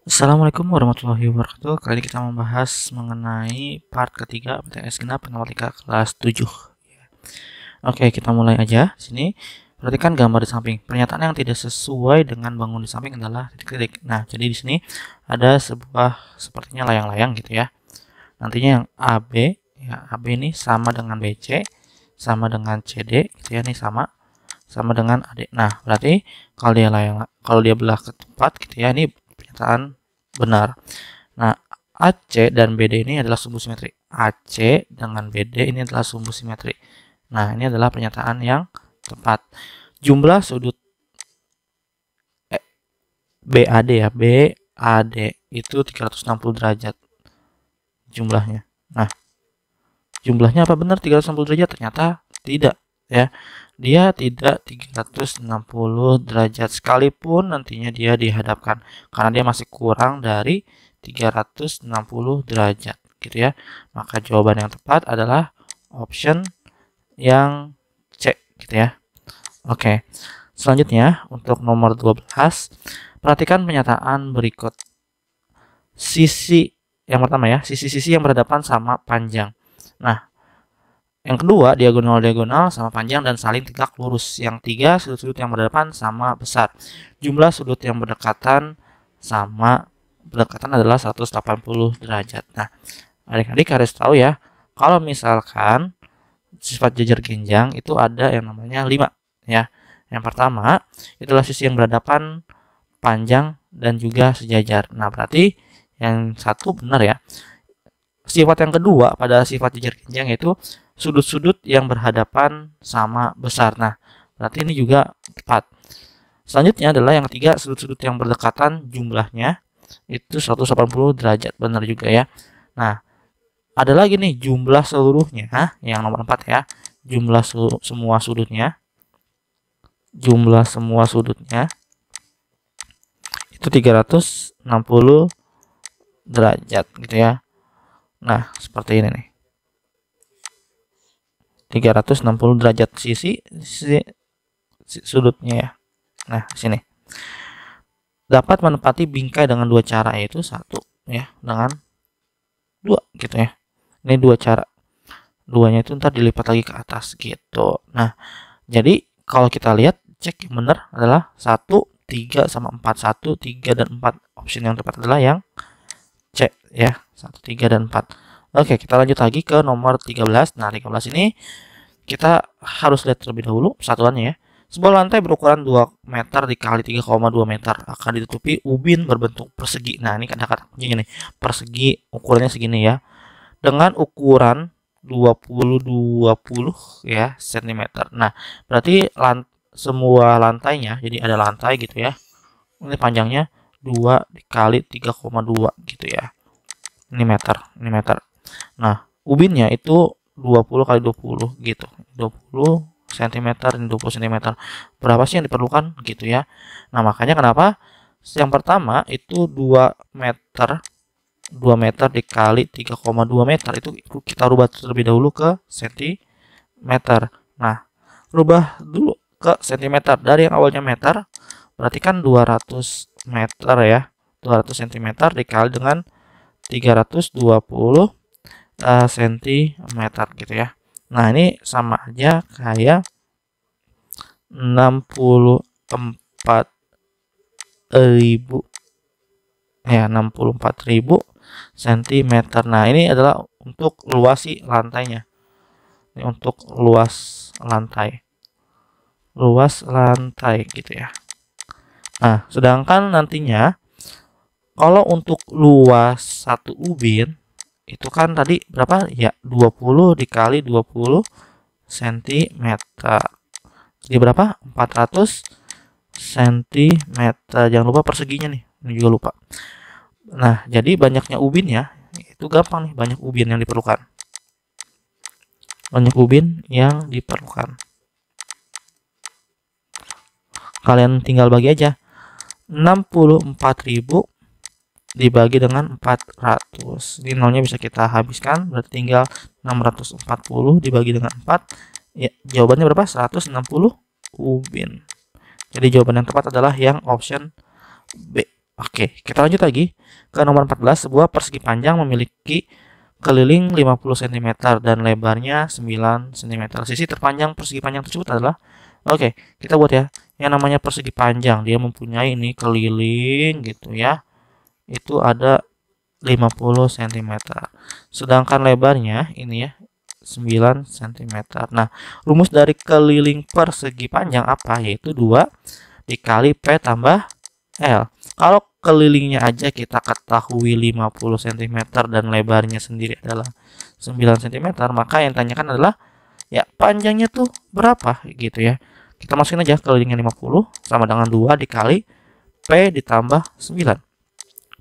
Assalamualaikum warahmatullahi wabarakatuh. Kali ini kita membahas mengenai part ketiga PTS Genap Matematika kelas 7. Oke, kita mulai aja. Sini perhatikan gambar di samping. Pernyataan yang tidak sesuai dengan bangun di samping adalah titik-titik. Nah, jadi di sini ada sebuah sepertinya layang-layang gitu ya. Nantinya yang AB, ya AB ini sama dengan BC, sama dengan CD gitu ya, ini sama dengan AD. Nah, berarti kalau dia belah ke tempat gitu ya, ini pernyataan benar. Nah, AC dan BD ini adalah sumbu simetri. AC dengan BD ini adalah sumbu simetri. Nah, ini adalah pernyataan yang tepat. Jumlah sudut BAD ya, BAD itu 360 derajat jumlahnya. Nah, jumlahnya apa benar 360 derajat? Ternyata tidak ya. Dia tidak 360 derajat sekalipun nantinya dia dihadapkan karena dia masih kurang dari 360 derajat gitu ya. Maka jawaban yang tepat adalah option yang C gitu ya. Oke. Selanjutnya untuk nomor 12, perhatikan pernyataan berikut. Sisi yang pertama ya, sisi-sisi yang berhadapan sama panjang. Nah, yang kedua, diagonal-diagonal sama panjang dan saling tegak lurus. Yang tiga, sudut-sudut yang berhadapan sama besar. Jumlah sudut yang berdekatan adalah 180 derajat. Nah, adik-adik harus tahu ya, kalau misalkan sifat jajar genjang itu ada yang namanya 5 ya. Yang pertama, itulah sisi yang berhadapan, panjang dan juga sejajar. Nah, berarti yang satu benar ya. Sifat yang kedua pada sifat jajar genjang yaitu sudut-sudut yang berhadapan sama besar. Nah, berarti ini juga tepat. Selanjutnya adalah yang ketiga, sudut-sudut yang berdekatan jumlahnya itu 180 derajat. Benar juga ya. Nah, ada lagi nih jumlah seluruhnya, yang nomor 4 ya. Jumlah semua sudutnya. Jumlah semua sudutnya itu 360 derajat gitu ya. Nah, seperti ini nih. 360 derajat sisi sudutnya ya. Nah, sini. Dapat menempati bingkai dengan dua cara, yaitu satu ya, dengan dua gitu ya. Ini dua cara. Duanya itu ntar dilipat lagi ke atas gitu. Nah, jadi kalau kita lihat cek yang benar adalah 1, 3 sama 4. 1, 3 dan 4. Opsi yang tepat adalah yang C ya. 1, 3 dan 4. Oke, kita lanjut lagi ke nomor 13. Nah, 13 ini kita harus lihat terlebih dahulu satuannya ya. Sebuah lantai berukuran 2 meter dikali 3,2 meter akan ditutupi ubin berbentuk persegi. Nah, ini kata-kata kuncinya nih. Persegi ukurannya segini ya. Dengan ukuran 20 ya cm. Nah, berarti semua lantainya, jadi ada lantai gitu ya. Ini panjangnya 2 dikali 3,2 gitu ya. Ini meter. Nah, ubinnya itu 20 kali 20 gitu. 20 cm ini 20 cm. Berapa sih yang diperlukan gitu ya. Nah, makanya kenapa yang pertama itu 2 meter dikali 3,2 meter itu kita rubah terlebih dahulu ke cm. Nah, rubah dulu ke cm dari yang awalnya meter, berarti kan 200 meter ya. 200 cm dikali dengan 320 cm gitu ya. Nah, ini sama aja kayak 64.000 ya, 64.000 cm. Nah, ini adalah untuk luasi lantainya. Ini untuk luas lantai gitu ya. Nah, sedangkan nantinya kalau untuk luas satu ubin itu kan tadi berapa ya, 20 dikali 20 cm. Jadi berapa? 400 cm. Jangan lupa perseginya nih, ini juga lupa. Nah, jadi banyaknya ubin ya, itu gampang nih, banyak ubin yang diperlukan. Kalian tinggal bagi aja. 64.000 dibagi dengan 400. Ini nolnya bisa kita habiskan, berarti tinggal 640 dibagi dengan 4. Ya, jawabannya berapa? 160 ubin. Jadi jawaban yang tepat adalah yang option B. Oke, kita lanjut lagi ke nomor 14. Sebuah persegi panjang memiliki keliling 50 cm dan lebarnya 9 cm. Sisi terpanjang persegi panjang tersebut adalah, oke, kita buat ya. Yang namanya persegi panjang, dia mempunyai ini keliling gitu ya. Itu ada 50 cm. Sedangkan lebarnya ini ya 9 cm. Nah, rumus dari keliling persegi panjang apa? Yaitu 2 dikali P tambah L. Kalau kelilingnya aja kita ketahui 50 cm dan lebarnya sendiri adalah 9 cm, maka yang tanyakan adalah ya panjangnya tuh berapa gitu ya. Kita masukin aja kelilingnya 50 sama dengan 2 dikali P ditambah 9.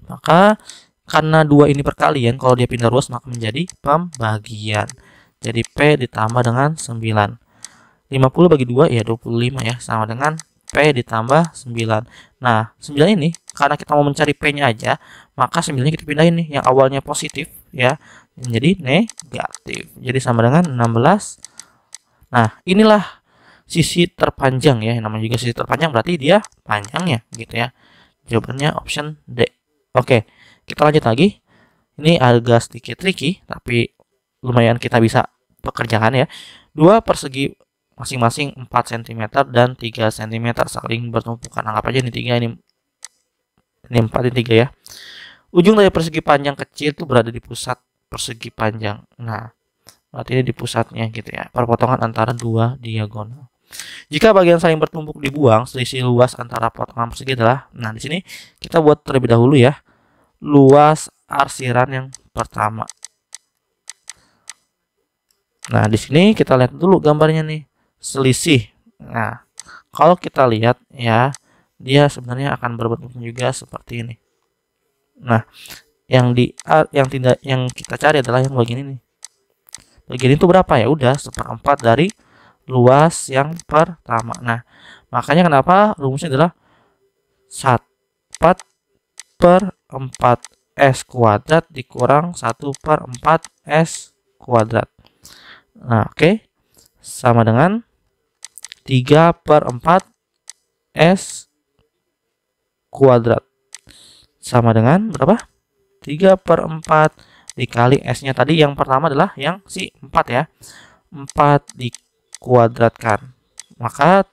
Maka karena 2 ini perkalian, kalau dia pindah ruas maka menjadi pembagian. Jadi P ditambah dengan 9. 50 bagi 2 ya 25 ya, sama dengan P ditambah 9. Nah, 9 ini karena kita mau mencari P-nya aja, maka 9-nya kita pindahin nih, yang awalnya positif ya, menjadi negatif. Jadi sama dengan 16. Nah, inilah sisi terpanjang ya, namanya juga sisi terpanjang berarti dia panjangnya gitu ya. Jawabannya option D. Oke, kita lanjut lagi. Ini agak sedikit tricky, tapi lumayan kita bisa pekerjakan ya. Dua persegi masing-masing 4 cm dan 3 cm saling bertumpukan. Anggap aja ini 3, ini 4, ini 3 ya. Ujung dari persegi panjang kecil itu berada di pusat persegi panjang. Nah, berarti ini di pusatnya gitu ya. Perpotongan antara dua diagonal. Jika bagian saling bertumpuk dibuang, selisih luas antara potongan persegi adalah, nah di sini kita buat terlebih dahulu ya. Luas arsiran yang pertama. Nah, di sini kita lihat dulu gambarnya nih. Selisih. Nah, kalau kita lihat ya, dia sebenarnya akan berbentuk juga seperti ini. Nah, yang kita cari adalah yang bagian ini. Bagian itu berapa ya? Udah 1/4 dari luas yang pertama. Nah, makanya kenapa rumusnya adalah 1/4 S kuadrat dikurang 1/4 S kuadrat. Nah, oke. Sama dengan 3/4 S kuadrat. Sama dengan berapa? 3/4 dikali S-nya tadi yang pertama adalah yang si 4 ya. 4 dikuadratkan. Maka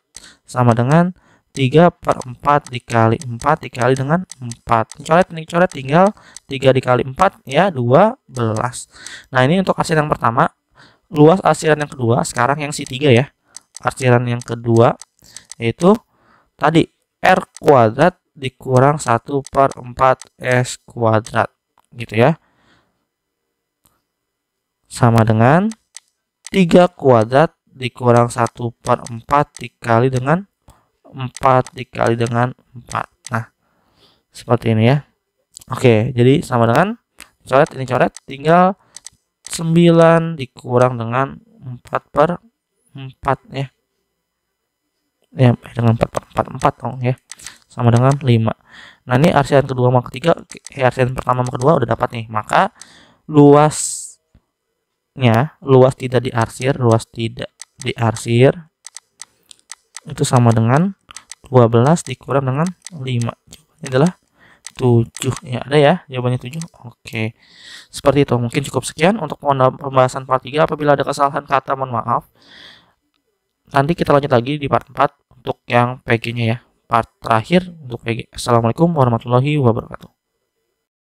sama dengan 3/4 dikali 4 dikali dengan 4. Ini coret tinggal 3 dikali 4 ya 12. Nah, ini untuk arsiran yang pertama. Luas arsiran yang kedua sekarang yang si 3 ya. Arsiran yang kedua yaitu tadi R kuadrat dikurang 1/4 S kuadrat gitu ya. Sama dengan 3 kuadrat dikurang 1/4 dikali dengan 4 dikali dengan 4. Nah, seperti ini ya. Oke, jadi sama dengan coret, ini coret, tinggal 9 dikurang dengan 4/4 ya. Ya, dengan 4/4 dong ya. Sama dengan 5. Nah, ini arsiran kedua sama ketiga, arsiran pertama sama kedua udah dapat nih. Maka luasnya, luas tidak diarsir, itu sama dengan 12 dikurang dengan 5. Ini adalah 7 ya, ada ya jawabannya 7. Oke, seperti itu. Mungkin cukup sekian untuk pembahasan part 3. Apabila ada kesalahan kata mohon maaf. Nanti kita lanjut lagi di part 4 untuk yang PG nya ya, part terakhir untuk PG. Assalamualaikum warahmatullahi wabarakatuh.